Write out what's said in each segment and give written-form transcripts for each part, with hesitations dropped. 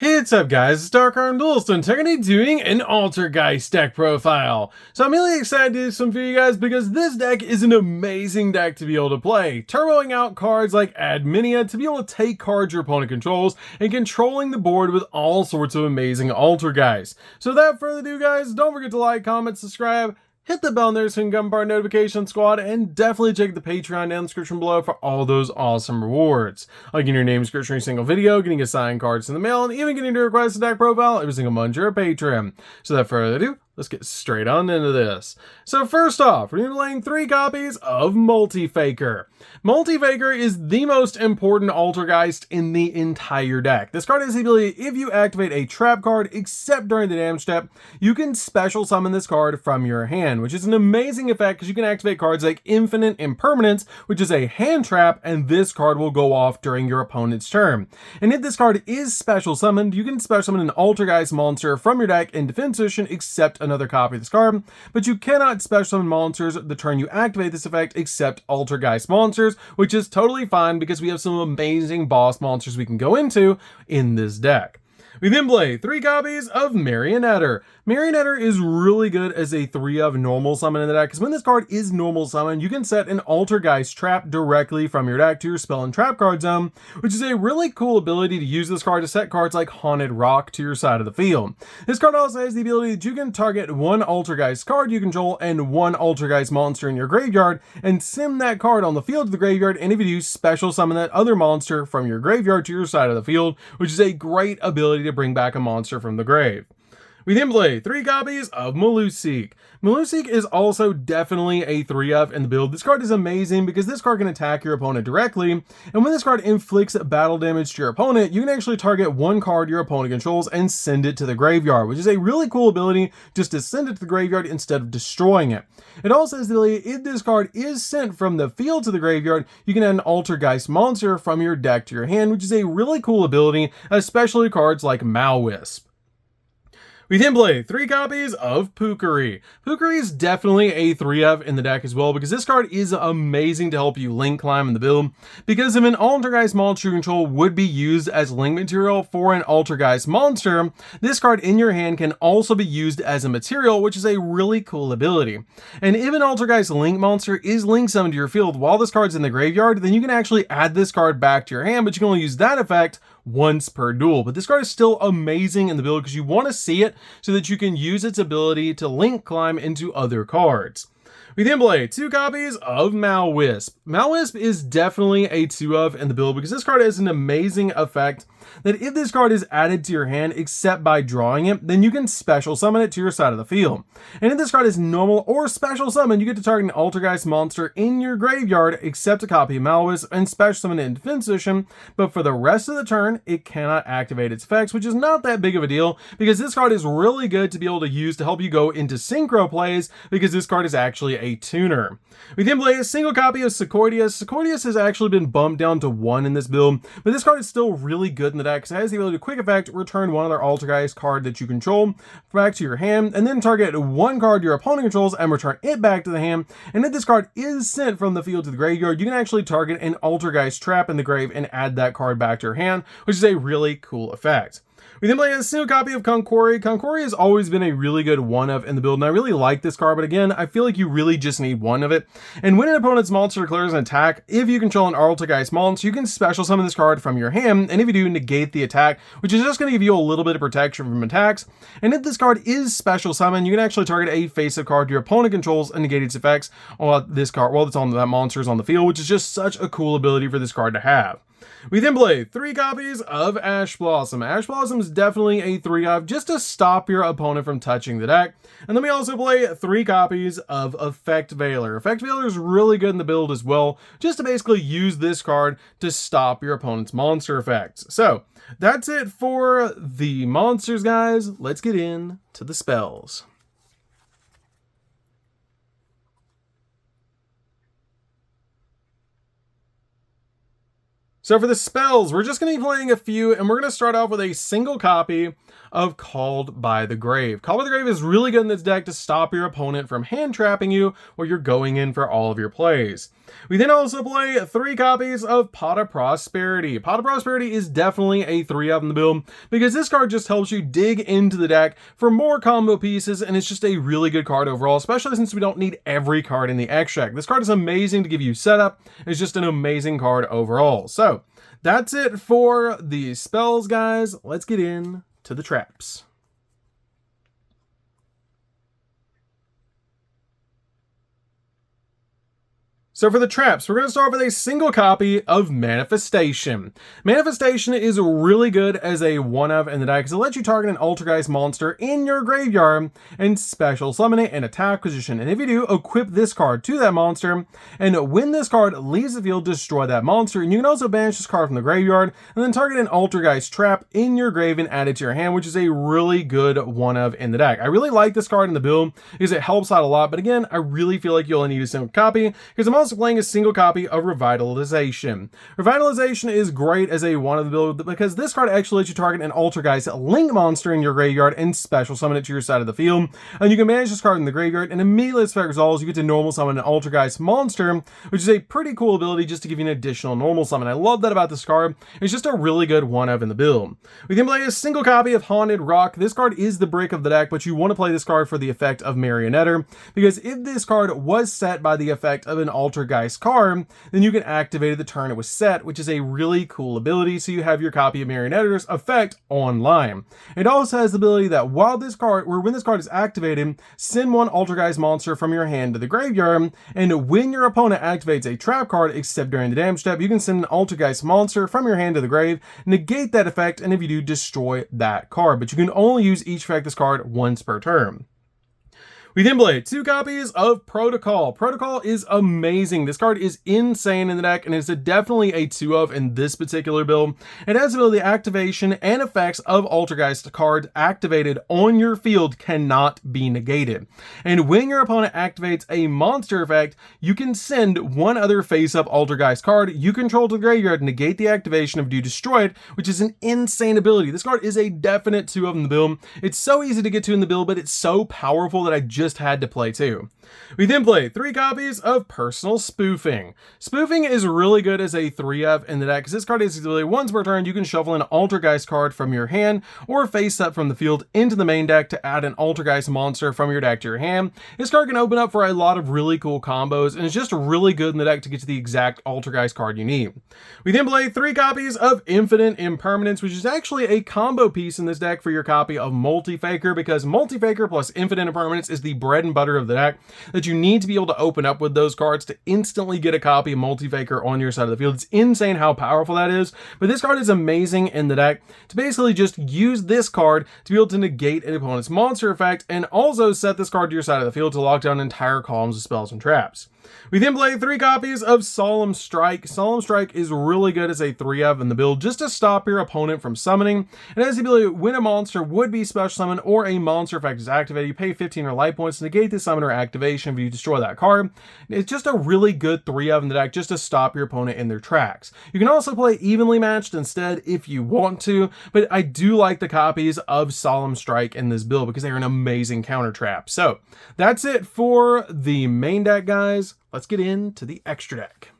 Hey, what's up guys, it's DarkArmedDuelist and today doing an Altergeist deck profile. So I'm really excited to do some for you guys because this deck is an amazing deck to be able to play. Turboing out cards like ANNIHIATION to be able to take cards your opponent controls and controlling the board with all sorts of amazing Altergeist. So without further ado guys, don't forget to like, comment, subscribe, hit the bell there so you can become part of notification squad, and definitely check the Patreon down in the description below for all those awesome rewards. Like getting your name description every single video, getting assigned cards in the mail, and even getting to request a deck profile every single month you're a patron. So without further ado, let's get straight on into this. So first off, we're going to be playing 3 copies of Multifaker. Multifaker is the most important Altergeist in the entire deck. This card has the ability, if you activate a trap card except during the damage step, you can special summon this card from your hand, which is an amazing effect because you can activate cards like Infinite Impermanence, which is a hand trap, and this card will go off during your opponent's turn. And if this card is special summoned, you can special summon an Altergeist monster from your deck in defense position except another copy of this card, but you cannot special summon monsters the turn you activate this effect except Altergeist monsters, which is totally fine because we have some amazing boss monsters we can go into in this deck. We then play 3 copies of Marionetter. Marionetter is really good as a 3 of normal summon in the deck, because when this card is normal summon, you can set an Altergeist trap directly from your deck to your spell and trap card zone, which is a really cool ability to use this card to set cards like Haunted Rock to your side of the field. This card also has the ability that you can target 1 Altergeist card you control and 1 Altergeist monster in your graveyard, and send that card on the field to the graveyard, and if you do, special summon that other monster from your graveyard to your side of the field, which is a great ability to bring back a monster from the grave. We then play 3 copies of Malusik. Malusik is also definitely a 3 of in the build. This card is amazing because this card can attack your opponent directly, and when this card inflicts battle damage to your opponent, you can actually target 1 card your opponent controls and send it to the graveyard, which is a really cool ability just to send it to the graveyard instead of destroying it. It also has the ability, if this card is sent from the field to the graveyard, you can add an Altergeist monster from your deck to your hand, which is a really cool ability, especially cards like Malwisp. We then play 3 copies of Pukari. Pukari is definitely a 3 of in the deck as well because this card is amazing to help you link climb in the build, because if an Altergeist monster you control would be used as link material for an Altergeist monster, this card in your hand can also be used as a material, which is a really cool ability. And if an Altergeist link monster is link summoned to your field while this card's in the graveyard, then you can actually add this card back to your hand, but you can only use that effect once per duel. But this card is still amazing in the build because you want to see it so that you can use its ability to link climb into other cards. We then play 2 copies of Malwisp. Malwisp is definitely a 2 of in the build because this card has an amazing effect that if this card is added to your hand except by drawing it, then you can special summon it to your side of the field. And if this card is normal or special summon, you get to target an Altergeist monster in your graveyard except a copy of Malwisp and special summon it in defense position, but for the rest of the turn, it cannot activate its effects, which is not that big of a deal because this card is really good to be able to use to help you go into synchro plays because this card is actually a tuner. We then play a single copy of Sequoias. Sequoias has actually been bumped down to 1 in this build, but this card is still really good in the deck because it has the ability to quick effect return 1 other Altergeist card that you control back to your hand, and then target 1 card your opponent controls and return it back to the hand. And if this card is sent from the field to the graveyard, you can actually target an Altergeist trap in the grave and add that card back to your hand, which is a really cool effect. We then play a single copy of Konkori. Konkori has always been a really good 1 of in the build, and I really like this card, but again, I feel like you really just need 1 of it. And when an opponent's monster declares an attack, if you control an Altergeist monster, you can special summon this card from your hand, and if you do, negate the attack, which is just going to give you a little bit of protection from attacks. And if this card is special summoned, you can actually target a face-up card your opponent controls and negate its effects while this card, while it's on that monster's on the field, which is just such a cool ability for this card to have. We then play 3 copies of Ash Blossom. Ash Blossom is definitely a 3 of just to stop your opponent from touching the deck. And then we also play 3 copies of Effect Veiler. Effect Veiler is really good in the build as well, just to basically use this card to stop your opponent's monster effects. So that's it for the monsters, guys. Let's get into the spells. So for the spells, we're just going to be playing a few, and we're going to start off with a single copy of Called by the Grave. Called by the Grave is really good in this deck to stop your opponent from hand trapping you while you're going in for all of your plays. We then also play 3 copies of Pot of Prosperity. Pot of Prosperity is definitely a 3-up in the build because this card just helps you dig into the deck for more combo pieces, and it's just a really good card overall, especially since we don't need every card in the extract. This card is amazing to give you setup. It's just an amazing card overall. So that's it for the spells, guys. Let's get in to the traps. So for the traps, we're going to start with a single copy of Manifestation. Manifestation is really good as a 1-of in the deck because it lets you target an Altergeist monster in your graveyard and special summon it in attack position. And if you do, equip this card to that monster, and when this card leaves the field, destroy that monster. And you can also banish this card from the graveyard and then target an Altergeist trap in your grave and add it to your hand, which is a really good 1-of in the deck. I really like this card in the build because it helps out a lot, but again, I really feel like you only need a single copy because I'm also playing a single copy of Revitalization. Revitalization is great as a 1-of the build because this card actually lets you target an Altergeist Link monster in your graveyard and special summon it to your side of the field. And you can manage this card in the graveyard, and immediately as effect resolves, you get to normal summon an Altergeist monster, which is a pretty cool ability just to give you an additional normal summon. I love that about this card. It's just a really good 1-of in the build. We can play a single copy of Haunted Rock. This card is the brick of the deck, but you want to play this card for the effect of Marionetter, because if this card was set by the effect of an Altergeist card, then you can activate it the turn it was set, which is a really cool ability, so you have your copy of Marionetter's effect online. It also has the ability that when this card is activated, send 1 Altergeist monster from your hand to the graveyard, and when your opponent activates a trap card, except during the damage step, you can send an Altergeist monster from your hand to the grave, negate that effect, and if you do, destroy that card. But you can only use each effect this card once per turn. We then play 2 copies of Protocol. Protocol is amazing. This card is insane in the deck, and it's definitely a 2-of in this particular build. It has the ability activation and effects of Altergeist cards activated on your field cannot be negated. And when your opponent activates a monster effect, you can send 1 other face-up Altergeist card you control to the graveyard, negate the activation if you destroy it, which is an insane ability. This card is a definite 2-of in the build. It's so easy to get to in the build, but it's so powerful that I just had to play 2. We then play 3 copies of Personal Spoofing. Spoofing is really good as a 3-of in the deck because this card is usually once per turn you can shuffle an Altergeist card from your hand or face up from the field into the main deck to add an Altergeist monster from your deck to your hand. This card can open up for a lot of really cool combos, and it's just really good in the deck to get to the exact Altergeist card you need. We then play 3 copies of Infinite Impermanence, which is actually a combo piece in this deck for your copy of Multi-Faker, because Multi-Faker plus Infinite Impermanence is the bread and butter of the deck that you need to be able to open up with those cards to instantly get a copy of Multi-Faker on your side of the field. It's insane how powerful that is, but this card is amazing in the deck to basically just use this card to be able to negate an opponent's monster effect and also set this card to your side of the field to lock down entire columns of spells and traps. We then play 3 copies of Solemn Strike. Solemn Strike is really good as a 3-of in the build just to stop your opponent from summoning. It has the ability when a monster would be special summoned or a monster effect is activated, you pay 15 or life points to negate the summoner activation if you destroy that card. It's just a really good 3-of in the deck just to stop your opponent in their tracks. You can also play Evenly Matched instead if you want to, but I do like the copies of Solemn Strike in this build because they're an amazing counter trap. So that's it for the main deck, guys. Let's get into the extra deck.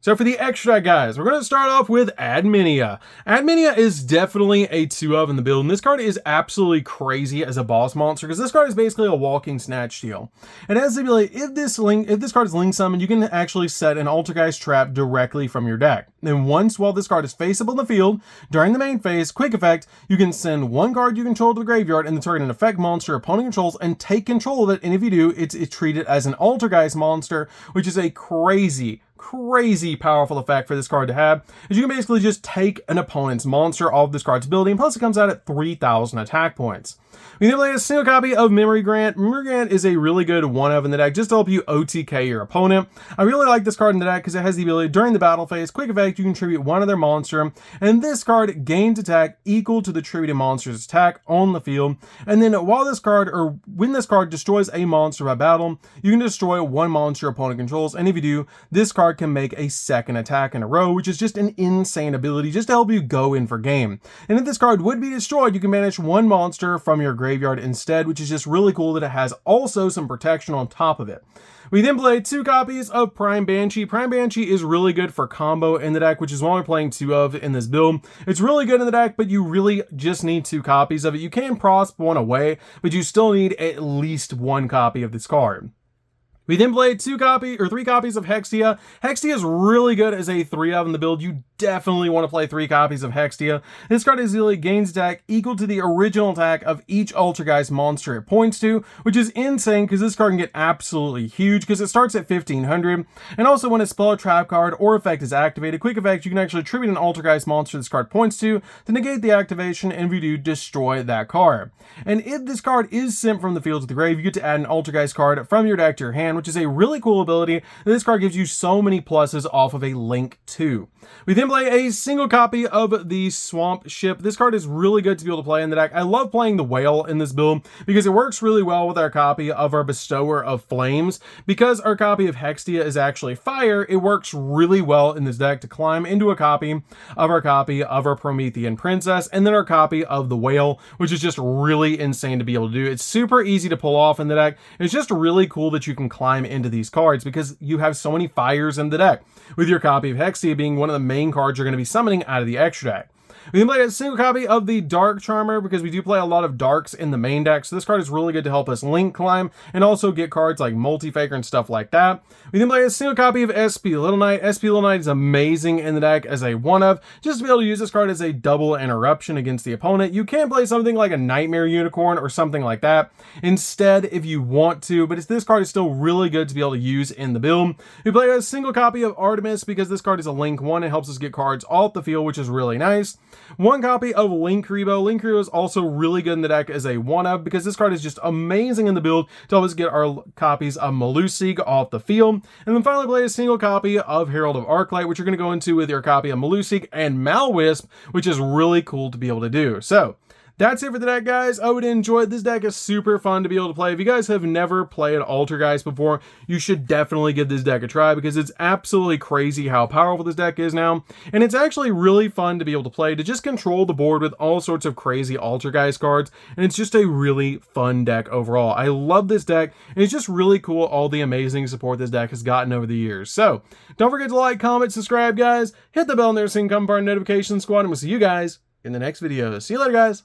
So for the extra deck, guys, we're going to start off with Adminia. Adminia is definitely a 2-of in the build, and this card is absolutely crazy as a boss monster because this card is basically a walking snatch steal. It has the ability, if this card is link summoned, you can actually set an Altergeist trap directly from your deck. Then once while this card is face up on the field, during the main phase, quick effect, you can send 1 card you control to the graveyard and then target an effect monster opponent controls and take control of it, and if you do, it's treated as an Altergeist monster, which is a crazy crazy powerful effect for this card to have is you can basically just take an opponent's monster off this card's ability, and plus it comes out at 3,000 attack points. We then play a single copy of Memory Grant. Memory Grant is a really good one-of in the deck just to help you OTK your opponent. I really like this card in the deck because it has the ability during the battle phase, quick effect, you contribute one of their monster, and this card gains attack equal to the attributed monster's attack on the field. And then when this card destroys a monster by battle, you can destroy one monster your opponent controls, and if you do, this card can make a second attack in a row, which is just an insane ability just to help you go in for game. And if this card would be destroyed, you can banish one monster from your graveyard instead, which is just really cool that it has also some protection on top of it. We then play 2 copies of Prime Banshee. Prime Banshee is really good for combo in the deck, which is what we're playing 2 of in this build. It's really good in the deck, but you really just need 2 copies of it. You can prosp one away, but you still need at least 1 copy of this card. We then played 3 copies of Hextia. Hextia is really good as a 3 of in the build. You definitely want to play 3 copies of Hextia. This card easily gains attack equal to the original attack of each Altergeist monster it points to, which is insane because this card can get absolutely huge because it starts at 1500. And also when a spell or trap card or effect is activated, quick effect, you can actually attribute an Altergeist monster this card points to negate the activation, and if you do, destroy that card. And if this card is sent from the field to the grave, you get to add an Altergeist card from your deck to your hand, which is a really cool ability. This card gives you so many pluses off of a Link 2. We then play a single copy of the Swamp Ship. This card is really good to be able to play in the deck. I love playing the Whale in this build because it works really well with our copy of our Bestower of Flames. Because our copy of Hextia is actually fire, it works really well in this deck to climb into a copy of our Promethean Princess, and then our copy of the Whale, which is just really insane to be able to do. It's super easy to pull off in the deck. It's just really cool that you can climb into these cards because you have so many fires in the deck, with your copy of Hextia being one of the main cards you're going to be summoning out of the extra deck. We can play a single copy of the Dark Charmer because we do play a lot of darks in the main deck, so this card is really good to help us link climb and also get cards like Multi-Faker and stuff like that. We can play a single copy of SP Little Knight. SP Little Knight is amazing in the deck as a one-of, just to be able to use this card as a double interruption against the opponent. You can play something like a Nightmare Unicorn or something like that instead if you want to, but this card is still really good to be able to use in the build. We play a single copy of Artemis because this card is a Link 1. It helps us get cards off the field, which is really nice. 1 copy of Linkuriboh. Linkuriboh is also really good in the deck as a one-of because this card is just amazing in the build to help us get our copies of Malusig off the field. And then finally play a single copy of Herald of Arclight, which you're going to go into with your copy of Malusig and Malwisp, which is really cool to be able to do. So that's it for the deck, guys. I would enjoy it. This deck is super fun to be able to play. If you guys have never played Altergeist before, you should definitely give this deck a try because it's absolutely crazy how powerful this deck is now. And it's actually really fun to be able to play, to just control the board with all sorts of crazy Altergeist cards. And it's just a really fun deck overall. I love this deck, and it's just really cool all the amazing support this deck has gotten over the years. So don't forget to like, comment, subscribe, guys. Hit the bell and there so you can come part of our notification squad, and we'll see you guys in the next video. See you later, guys.